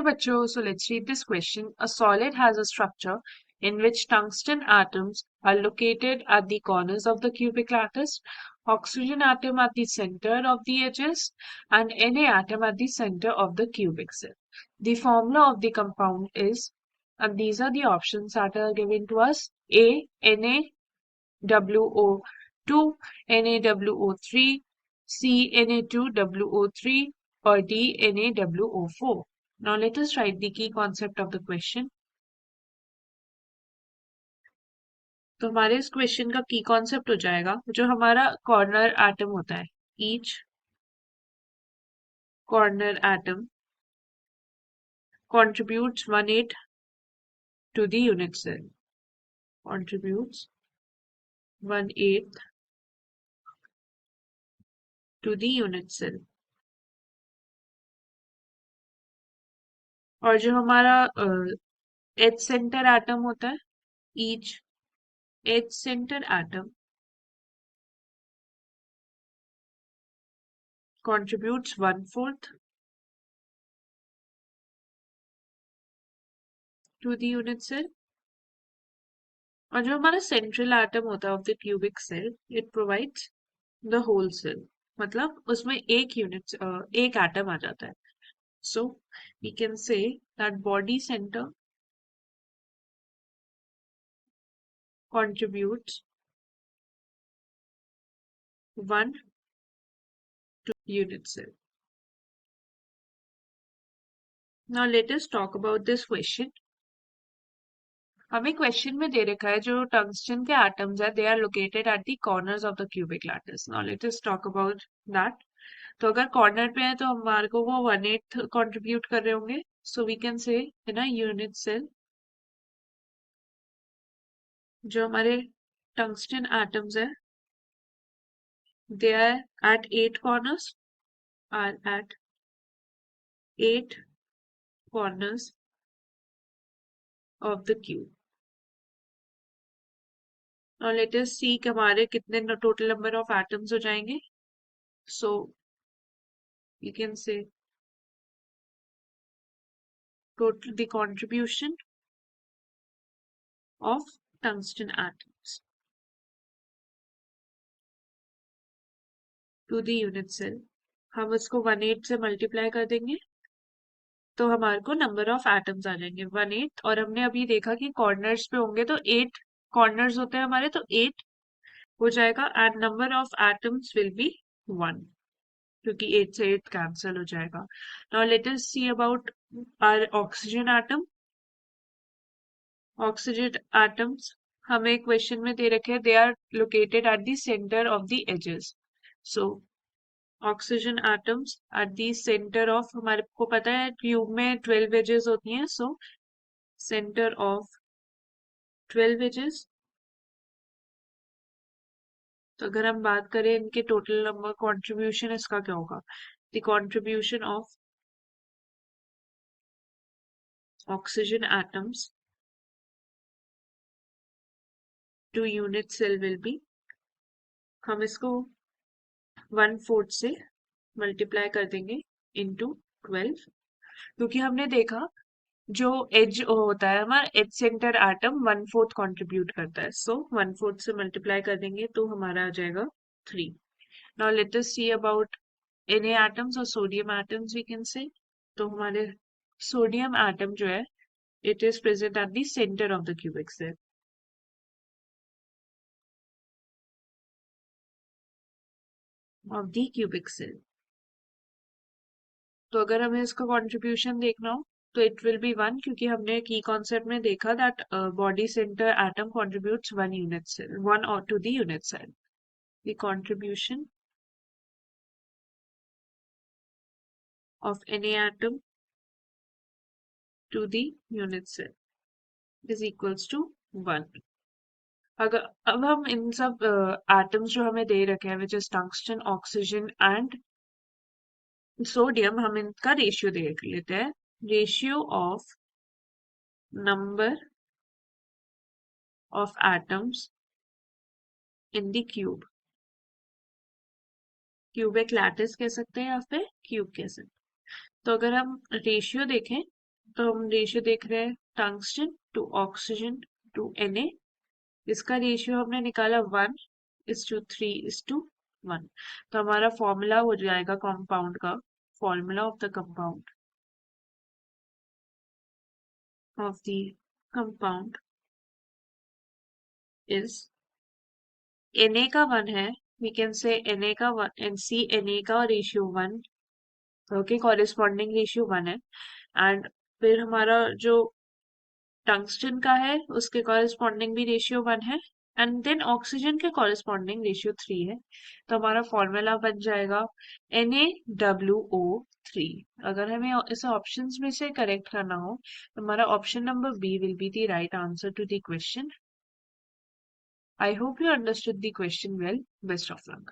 बच्चों, so let's read this question. A solid has a structure in which tungsten atoms are located at the corners of the cubic lattice, oxygen atom at the center of the edges, and Na atom at the center of the cubic cell. The formula of the compound is, and these are the options that are given to us: A, NaWO2, NaWO3, C, Na2WO3, or D, NaWO4. Now let us write the key concept of the question. तो हमारे इस question का की concept हो जाएगा, जो हमारा corner atom होता है, each corner atom contributes 1/8 to the unit cell. Contributes 1/8 to the unit cell. और जो हमारा एच सेंटर एटम होता है, each H centre atom contributes 1/4 to the unit cell. और जो हमारा सेंट्रल एटम होता है of the cubic cell, it provides the whole cell, मतलब उसमें एक यूनिट एक एटम आ जाता है. So we can say that body centre contributes 1 to unit cell. Now let us talk about this question. हमें क्वेश्चन में दे रखा है जो टंगस्टन के एटम्स है, they are located at the corners of the cubic lattice. Now let us talk about that. तो अगर कॉर्नर पे है तो हमारे को वो 1/8 कंट्रीब्यूट कर रहे होंगे. सो वी कैन से इन अ यूनिट सेल जो हमारे टंगस्टन एटम्स है, they are at 8 corners, are at 8 corners of the cube. Now let us see कि हमारे कितने टोटल नंबर ऑफ एटम्स हो जाएंगे. सो you can say total the contribution of tungsten atoms to the unit cell. हम इसको 1/8 से multiply कर देंगे तो हमारे को नंबर ऑफ एटम्स आ जाएंगे 1/8. और हमने अभी देखा कि कॉर्नर्स पे होंगे तो 8 कॉर्नर्स होते हैं हमारे, तो 8 हो जाएगा and number of atoms will be 1, क्योंकि 8 से 8 कैंसिल हो जाएगा. Now let us see about our oxygen atom. Oxygen atoms हमें क्वेश्चन में दे रखे हैं, they are located at the centre of the edges. So oxygen atoms at the centre of, हमारे को पता है क्यूब में 12 एजेस होती हैं. So centre of 12 edges. तो अगर हम बात करें इनके टोटल नंबर कंट्रीब्यूशन, इसका क्या होगा? The contribution of oxygen atoms to unit cell will be, हम इसको 1/4 से मल्टीप्लाई कर देंगे इंटू 12, क्योंकि हमने देखा जो एज होता है हमारा एज सेंटर एटम 1/4 कंट्रीब्यूट करता है. सो 1/4 से मल्टीप्लाई कर देंगे तो हमारा आ जाएगा 3. Now let us see about Na atoms और sodium atoms. We can say तो हमारे सोडियम एटम जो है, it is present at the centre of the cubic cell. Of the cubic cell. तो अगर हमें इसका कंट्रीब्यूशन देखना हो तो इट विल बी 1, क्योंकि हमने की कॉन्सेप्ट में देखा that body centre atom contributes 1 unit cell, 1 और to the unit cell. The contribution of any atom to the unit cell is equals to 1. अगर अब हम इन सब एटम्स जो हमें दे रखे हैं, which is tungsten, oxygen and sodium, हम इनका रेशियो देख लेते हैं. Ratio of number of atoms in the cube. Cubic lattice कह सकते हैं या फिर क्यूब कह सकते हैं. तो अगर हम रेशियो देखें तो हम रेशियो देख रहे हैं tungsten to oxygen to Na। इसका रेशियो हमने निकाला 1:3:1। तो हमारा फॉर्मूला हो जाएगा कंपाउंड का, formula of the compound is Na का 1 है, वी कैन से Na का 1 एंड Na का रेशियो 1, ओके, कॉरेस्पॉन्डिंग रेशियो 1 है। एंड फिर हमारा जो टंगस्टन का है उसके कॉरेस्पॉन्डिंग भी रेशियो 1 है, एंड देन ऑक्सीजन के कॉरेस्पॉन्डिंग रेशियो 3 है। तो हमारा फॉर्मूला बन जाएगा NaWO3। अगर हमें इसे ऑप्शंस में से करेक्ट करना हो तो हमारा option number B will be the right answer to the question. I hope you understood the question well. Best of luck.